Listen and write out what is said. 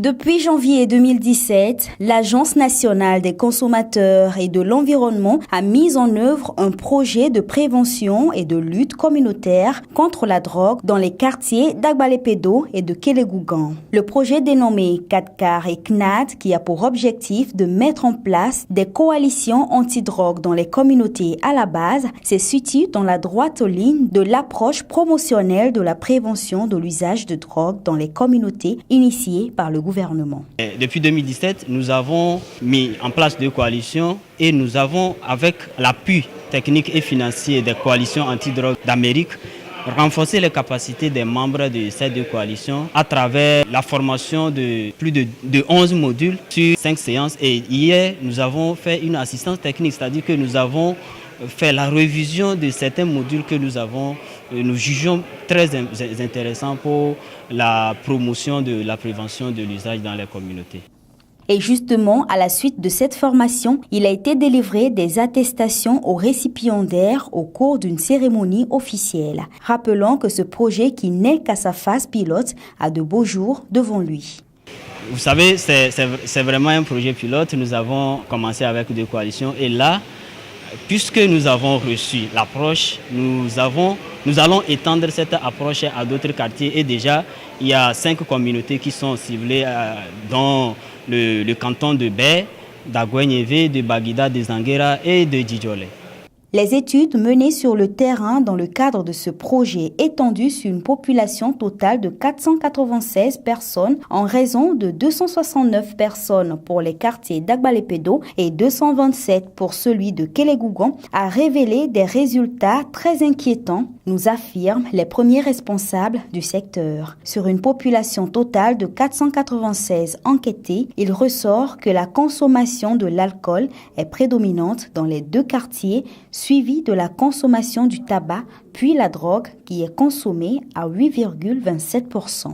Depuis janvier 2017, l'Agence nationale des consommateurs et de l'environnement a mis en œuvre un projet de prévention et de lutte communautaire contre la drogue dans les quartiers d'Agbalé-Pédo et de Kélégouguen. Le projet dénommé CADCAR et CNAD, qui a pour objectif de mettre en place des coalitions anti-drogue dans les communautés à la base, se situe dans la droite ligne de l'approche promotionnelle de la prévention de l'usage de drogue dans les communautés initiée par le gouvernement. Depuis 2017, nous avons mis en place deux coalitions et nous avons, avec l'appui technique et financier des coalitions anti-drogue d'Amérique, renforcé les capacités des membres de ces deux coalitions à travers la formation de plus de 11 modules sur 5 séances. Et hier, nous avons fait une assistance technique, c'est-à-dire que nous avons fait la révision de certains modules que nous jugeons très intéressants pour la promotion de la prévention de l'usage dans les communautés. Et justement, à la suite de cette formation, il a été délivré des attestations aux récipiendaires au cours d'une cérémonie officielle. Rappelons que ce projet, qui n'est qu'à sa phase pilote, a de beaux jours devant lui. Vous savez, c'est vraiment un projet pilote. Nous avons commencé avec deux coalitions et là, puisque nous avons reçu l'approche, nous allons étendre cette approche à d'autres quartiers. Et déjà, il y a 5 communautés qui sont ciblées dans le canton de Baie, d'Agoué-Niévé, de Baguida, de Zanguera et de Djidjolé. Les études menées sur le terrain dans le cadre de ce projet étendu sur une population totale de 496 personnes en raison de 269 personnes pour les quartiers d'Agbalé-Pédo et 227 pour celui de Kélégouguen a révélé des résultats très inquiétants, nous affirment les premiers responsables du secteur. Sur une population totale de 496 enquêtés, il ressort que la consommation de l'alcool est prédominante dans les deux quartiers, suivi de la consommation du tabac, puis la drogue qui est consommée à 8,27%.